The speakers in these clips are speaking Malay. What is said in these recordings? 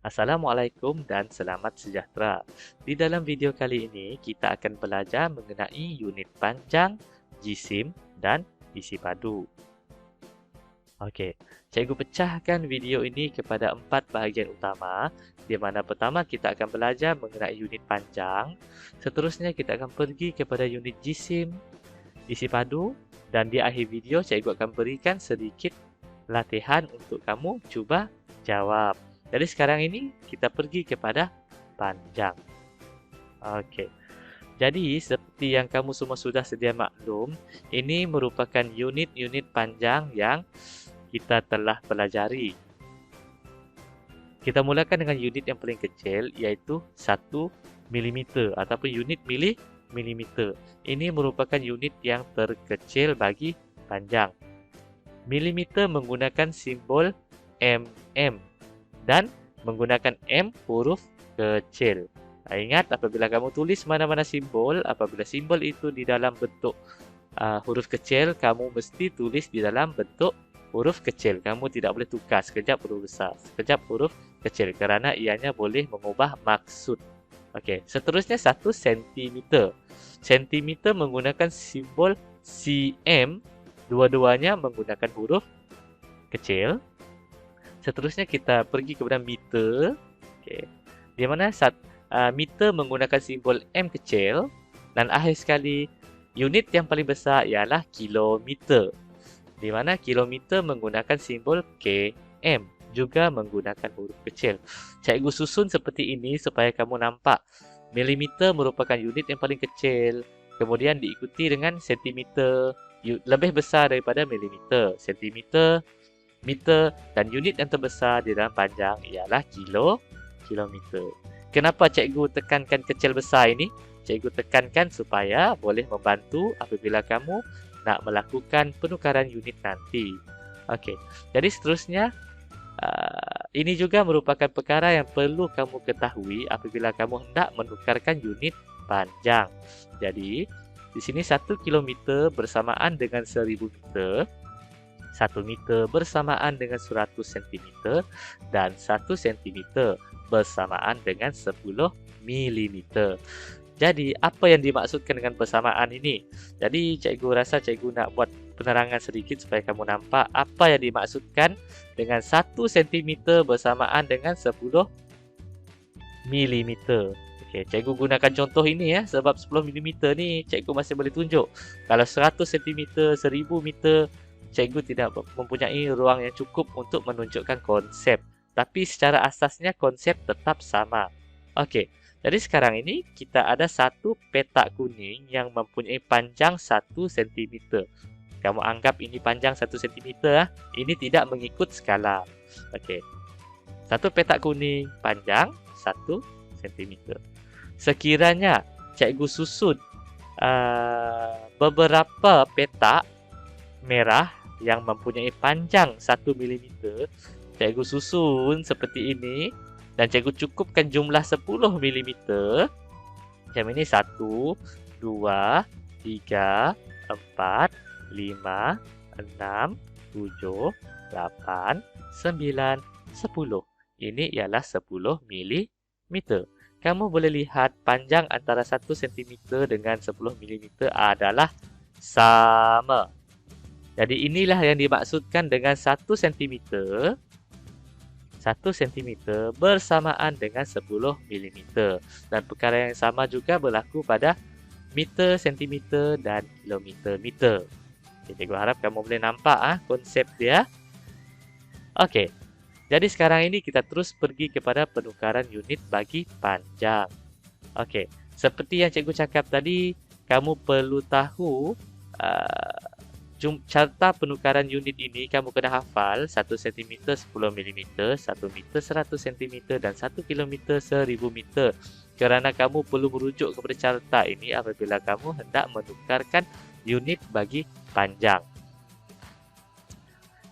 Assalamualaikum dan selamat sejahtera. Di dalam video kali ini, kita akan belajar mengenai unit panjang, jisim dan isi padu. Okey, cikgu pecahkan video ini kepada 4 bahagian utama, di mana pertama kita akan belajar mengenai unit panjang, seterusnya kita akan pergi kepada unit jisim, isi padu, dan di akhir video cikgu akan berikan sedikit latihan untuk kamu cuba jawab. Jadi sekarang ini kita pergi kepada panjang. Okey. Jadi seperti yang kamu semua sudah sedia maklum, ini merupakan unit-unit panjang yang kita telah pelajari. Kita mulakan dengan unit yang paling kecil iaitu 1 mm ataupun unit milimeter. Ini merupakan unit yang terkecil bagi panjang. Milimeter menggunakan simbol mm dan menggunakan M huruf kecil. Ingat, apabila kamu tulis mana-mana simbol, apabila simbol itu di dalam bentuk huruf kecil, kamu mesti tulis di dalam bentuk huruf kecil. Kamu tidak boleh tukar sekejap huruf besar, sekejap huruf kecil kerana ianya boleh mengubah maksud. Okey, seterusnya 1 cm. Sentimeter menggunakan simbol cm, dua-duanya menggunakan huruf kecil. Seterusnya kita pergi kepada meter. Okey. Di mana meter menggunakan simbol M kecil dan akhir sekali unit yang paling besar ialah kilometer. Di mana kilometer menggunakan simbol km juga menggunakan huruf kecil. Cikgu susun seperti ini supaya kamu nampak milimeter merupakan unit yang paling kecil. Kemudian diikuti dengan sentimeter, lebih besar daripada milimeter. Sentimeter, meter dan unit yang terbesar di dalam panjang ialah kilometer. Kenapa cikgu tekankan kecil besar ini? Cikgu tekankan supaya boleh membantu apabila kamu nak melakukan penukaran unit nanti. Okey. Jadi seterusnya ini juga merupakan perkara yang perlu kamu ketahui apabila kamu hendak menukarkan unit panjang. Jadi di sini 1 kilometer bersamaan dengan 1000 meter. 1 meter bersamaan dengan 100 cm dan 1 cm bersamaan dengan 10 mm. Jadi, apa yang dimaksudkan dengan persamaan ini? Jadi, cikgu rasa cikgu nak buat penerangan sedikit supaya kamu nampak apa yang dimaksudkan dengan 1 cm bersamaan dengan 10 mm. Okey, cikgu gunakan contoh ini ya, sebab 10 mm ni cikgu masih boleh tunjuk. Kalau 100 cm, 1000 meter, cikgu tidak mempunyai ruang yang cukup untuk menunjukkan konsep. Tapi secara asasnya konsep tetap sama. Okey, jadi sekarang ini kita ada satu petak kuning yang mempunyai panjang 1 cm. Kamu anggap ini panjang 1 cm. Ini tidak mengikut skala. Okey, satu petak kuning panjang 1 cm. Sekiranya cikgu susun beberapa petak merah yang mempunyai panjang 1 mm, cikgu susun seperti ini dan cikgu cukupkan jumlah 10 mm. Macam ini 1, 2, 3, 4, 5, 6, 7, 8, 9, 10. Ini ialah 10 mm. Kamu boleh lihat panjang antara 1 cm dengan 10 mm adalah sama. Jadi inilah yang dimaksudkan dengan 1 cm. 1 cm bersamaan dengan 10 mm. Dan perkara yang sama juga berlaku pada meter, sentimeter dan kilometer, meter. Okay, cikgu harap kamu boleh nampak konsep dia. Okey. Jadi sekarang ini kita terus pergi kepada penukaran unit bagi panjang. Okey. Seperti yang cikgu cakap tadi, kamu perlu tahu carta penukaran unit ini kamu kena hafal 1 cm 10 mm, 1 meter 100 cm dan 1 km 1000 meter. Kerana kamu perlu merujuk kepada carta ini apabila kamu hendak menukarkan unit bagi panjang.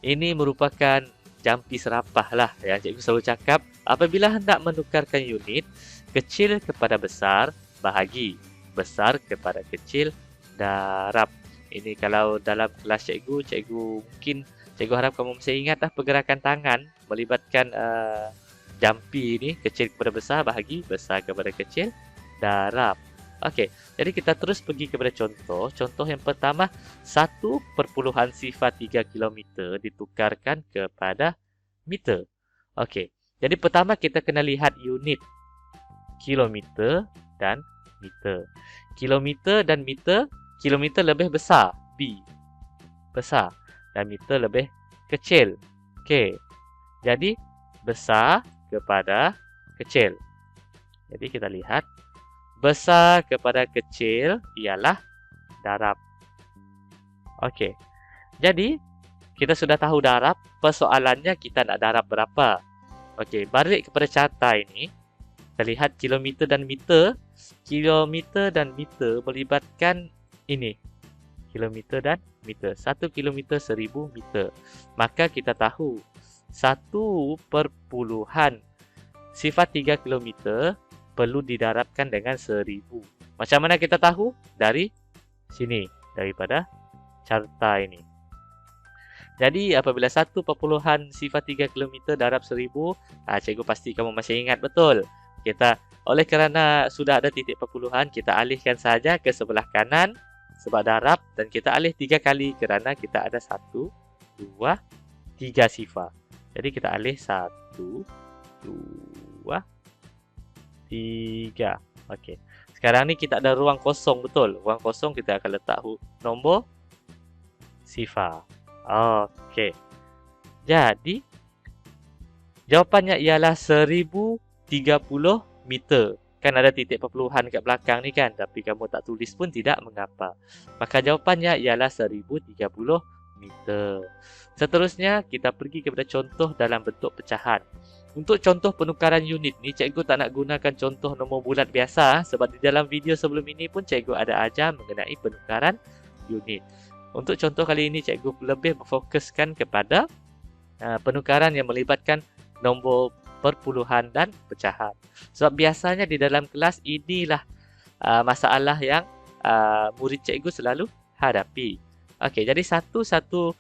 Ini merupakan jampi serapah lah yang cikgu selalu cakap. Apabila hendak menukarkan unit, kecil kepada besar bahagi, besar kepada kecil darab. Ini kalau dalam kelas cikgu mungkin cikgu harap kamu masih ingat pergerakan tangan melibatkan jampi ni, kecil kepada besar bahagi besar kepada kecil, darab. Okey, jadi kita terus pergi kepada contoh. Contoh yang pertama, 1.3 km ditukarkan kepada meter. Okey, jadi pertama kita kena lihat unit kilometer dan meter. Kilometer dan meter, kilometer lebih besar, B. Besar. Dan meter lebih kecil, K. Jadi, besar kepada kecil. Jadi kita lihat, besar kepada kecil ialah darab. Okey. Jadi, kita sudah tahu darab. Persoalannya kita nak darab berapa. Okey, balik kepada carta ini. Kita lihat kilometer dan meter. Kilometer dan meter melibatkan ini. Kilometer dan meter. 1 kilometer 1000 meter. Maka kita tahu 1/3 kilometer perlu didarabkan dengan 1000. Macam mana kita tahu? Dari sini. Daripada carta ini. Jadi apabila 1/3 kilometer darab 1000, cikgu pasti kamu masih ingat betul. Oleh kerana sudah ada titik perpuluhan, kita alihkan saja ke sebelah kanan sebab darab dan kita alih 3 kali kerana kita ada 1, 2, 3 sifar. Jadi kita alih 1, 2, 3. Okey. Sekarang ni kita ada ruang kosong betul. Ruang kosong kita akan letak nombor sifar. Okey. Jadi jawapannya ialah 1030 meter. Kan ada titik perpuluhan kat belakang ni kan, tapi kamu tak tulis pun tidak mengapa. Maka jawapannya ialah 1030 meter. Seterusnya kita pergi kepada contoh dalam bentuk pecahan. Untuk contoh penukaran unit ni, cikgu tak nak gunakan contoh nombor bulat biasa sebab di dalam video sebelum ini pun cikgu ada ajar mengenai penukaran unit. Untuk contoh kali ini, cikgu lebih berfokuskan kepada penukaran yang melibatkan nombor perpuluhan dan pecahan. Sebab biasanya di dalam kelas inilah masalah yang murid cikgu selalu hadapi. Okey, jadi 1/2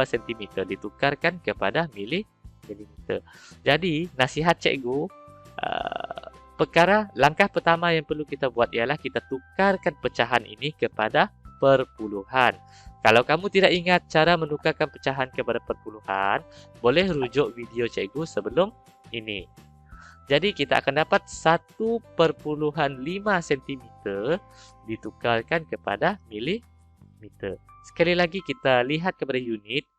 cm ditukarkan kepada milimeter. Jadi nasihat cikgu, langkah pertama yang perlu kita buat ialah kita tukarkan pecahan ini kepada perpuluhan. Kalau kamu tidak ingat cara menukarkan pecahan kepada perpuluhan, boleh rujuk video cikgu sebelum ini. Jadi kita akan dapat 1/5 cm ditukarkan kepada milimeter. Sekali lagi kita lihat kepada unit,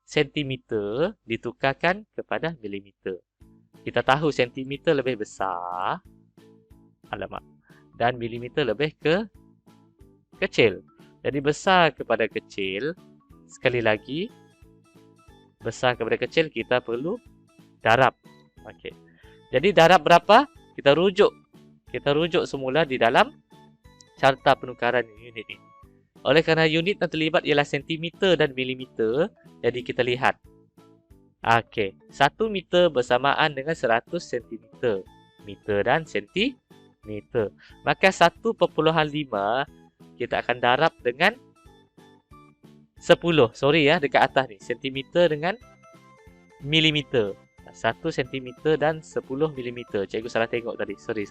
sentimeter ditukarkan kepada milimeter. Kita tahu sentimeter lebih besar, dan milimeter lebih kecil. Jadi besar kepada kecil, sekali lagi, besar kepada kecil kita perlu darab. Okey. Jadi darab berapa? Kita rujuk semula di dalam carta penukaran unit ini. Oleh kerana unit yang terlibat ialah sentimeter dan milimeter, jadi kita lihat. Okey, 1 meter bersamaan dengan 100 cm. Meter dan sentimeter. Maka 1/5 kita akan darab dengan 10. Sorry ya, dekat atas ni. Sentimeter dengan milimeter. 1 cm dan 10 mm. Cikgu salah tengok tadi. Sorry.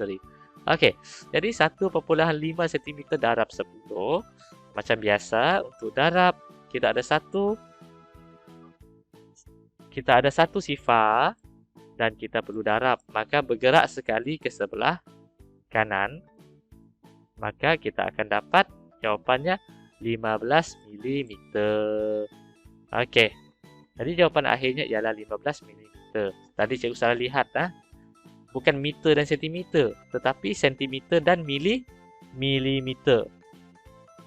Okey. Jadi 1/5 cm darab 10. Macam biasa, untuk darab kita ada satu sifar dan kita perlu darab. Maka bergerak sekali ke sebelah kanan. Maka kita akan dapat jawapannya 15 mm. Okey. Jadi jawapan akhirnya ialah 15 mm. Tadi cikgu salah lihat. Bukan meter dan sentimeter, tetapi sentimeter dan milimeter.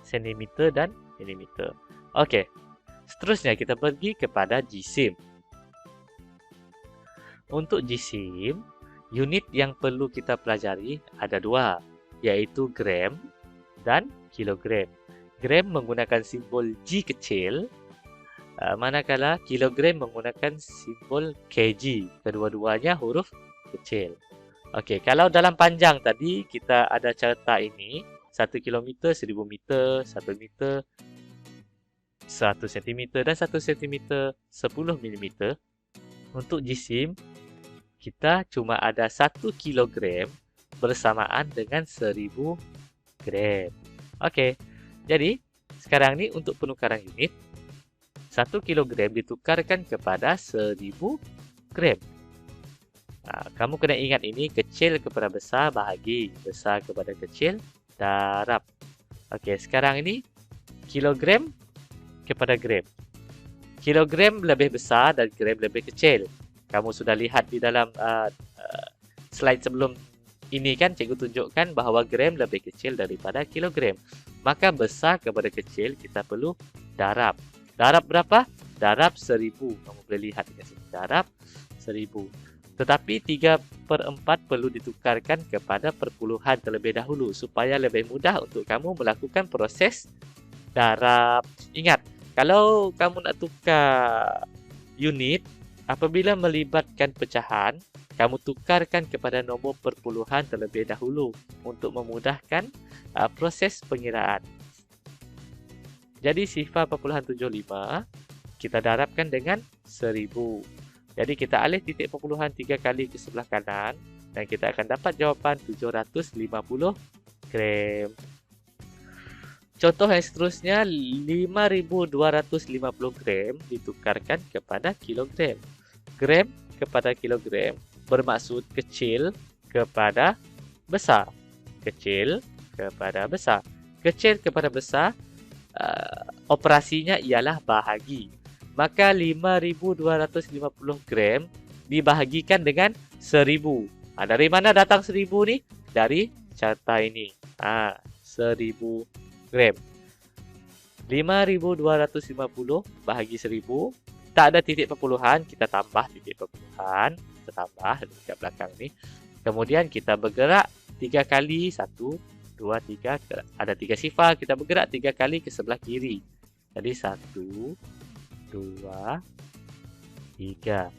Sentimeter dan milimeter. Okey. Seterusnya kita pergi kepada jisim. Untuk jisim, unit yang perlu kita pelajari ada 2, iaitu gram dan kilogram. Gram menggunakan simbol G kecil, manakala kilogram menggunakan simbol kg. Kedua-duanya huruf kecil. Okey, kalau dalam panjang tadi kita ada carta ini, 1 km, 1000 meter, 1 meter, 1 cm dan 1 cm 10 mm. Untuk jisim, kita cuma ada 1 kilogram bersamaan dengan 1000 gram. Okey, jadi sekarang ni untuk penukaran unit, 1 kilogram ditukarkan kepada 1000 gram. Kamu kena ingat ini, kecil kepada besar bahagi, besar kepada kecil darab. Okey, sekarang ini kilogram kepada gram. Kilogram lebih besar dan gram lebih kecil. Kamu sudah lihat di dalam slide sebelum ini kan, cikgu tunjukkan bahawa gram lebih kecil daripada kilogram. Maka besar kepada kecil kita perlu darab. Darab berapa? Darab 1000. Kamu boleh lihat di sini. Darab 1000. Tetapi 3/4 perlu ditukarkan kepada perpuluhan terlebih dahulu supaya lebih mudah untuk kamu melakukan proses darab. Ingat, kalau kamu nak tukar unit, apabila melibatkan pecahan, kamu tukarkan kepada nombor perpuluhan terlebih dahulu untuk memudahkan proses pengiraan. Jadi sifar 0.75 kita darabkan dengan 1000. Jadi kita alih titik perpuluhan 3 kali ke sebelah kanan dan kita akan dapat jawapan 750 gram. Contoh yang seterusnya, 5250 gram ditukarkan kepada kilogram. Gram kepada kilogram bermaksud kecil kepada besar. Kecil kepada besar. Kecil kepada besar, operasinya ialah bahagi. Maka 5250 gram dibahagikan dengan 1000. Dari mana datang 1000 ni? Dari carta ini. 1000 gram. 5250 bahagi 1000. Tak ada titik perpuluhan, kita tambah titik perpuluhan. Kita tambah dekat belakang ni. Kemudian kita bergerak 3 kali. 1, 2, 3. Ada 3 sifar. Kita bergerak 3 kali ke sebelah kiri. Jadi 1, 2, 3.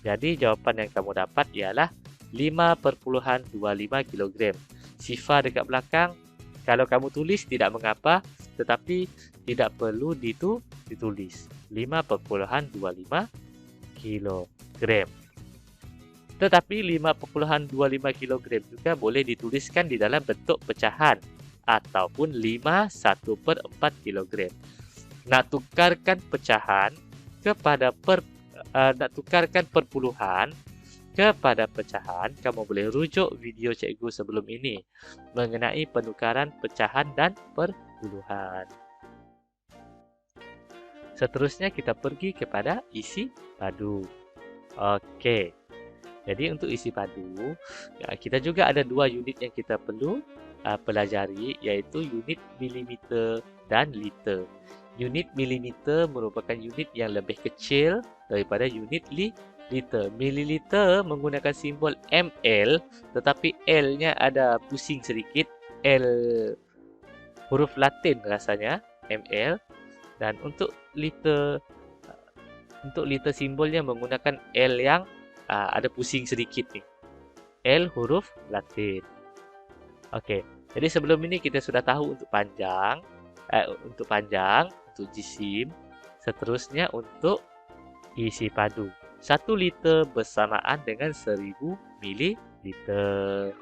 Jadi jawapan yang kamu dapat ialah 5.25 kg. Sifar dekat belakang, kalau kamu tulis tidak mengapa, tetapi tidak perlu ditulis. 5.25 kg. Tetapi 5.25 kg juga boleh dituliskan di dalam bentuk pecahan ataupun 5/1/4 kg. Nak tukarkan pecahan kepada nak tukarkan perpuluhan kepada pecahan, kamu boleh rujuk video cikgu sebelum ini mengenai penukaran pecahan dan perpuluhan. Seterusnya kita pergi kepada isi padu. Okey. Jadi untuk isi padu, kita juga ada 2 unit yang kita perlu pelajari, iaitu unit milimeter dan liter. Unit milimeter merupakan unit yang lebih kecil daripada unit liter. Mililiter menggunakan simbol ml, tetapi L-nya ada pusing sedikit. L huruf Latin rasanya, ml. Dan untuk liter simbolnya menggunakan L yang ada pusing sedikit ni. L huruf Latin. Okey. Jadi sebelum ini kita sudah tahu untuk panjang, untuk jisim. Seterusnya untuk isi padu. 1 liter bersamaan dengan 1000 mililiter.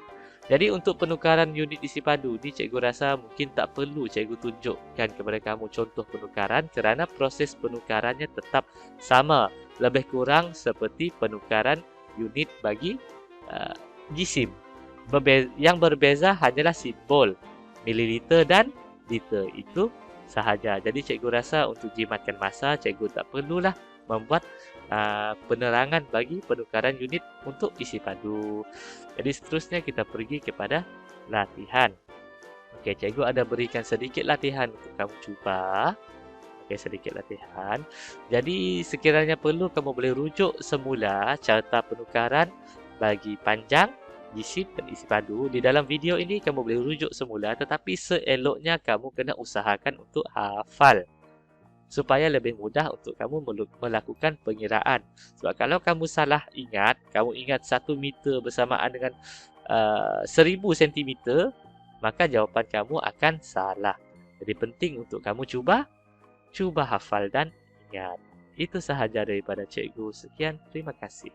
Jadi untuk penukaran unit isi padu ni, cikgu rasa mungkin tak perlu cikgu tunjukkan kepada kamu contoh penukaran kerana proses penukarannya tetap sama. Lebih kurang seperti penukaran unit bagi jisim. Yang berbeza hanyalah simbol mililiter dan liter. Itu sahaja. Jadi cikgu rasa untuk jimatkan masa, cikgu tak perlulah membuat penerangan bagi penukaran unit untuk isi padu. Jadi seterusnya kita pergi kepada latihan. Okey, cikgu ada berikan sedikit latihan untuk kamu cuba. Okey, sedikit latihan. Jadi sekiranya perlu, kamu boleh rujuk semula carta penukaran bagi panjang, jisim dan isi padu. Di dalam video ini kamu boleh rujuk semula, tetapi seeloknya kamu kena usahakan untuk hafal supaya lebih mudah untuk kamu melakukan pengiraan. Sebab kalau kamu salah ingat, kamu ingat 1 meter bersamaan dengan 1000 cm, maka jawapan kamu akan salah. Jadi penting untuk kamu cuba hafal dan ingat. Itu sahaja daripada cikgu. Sekian, terima kasih.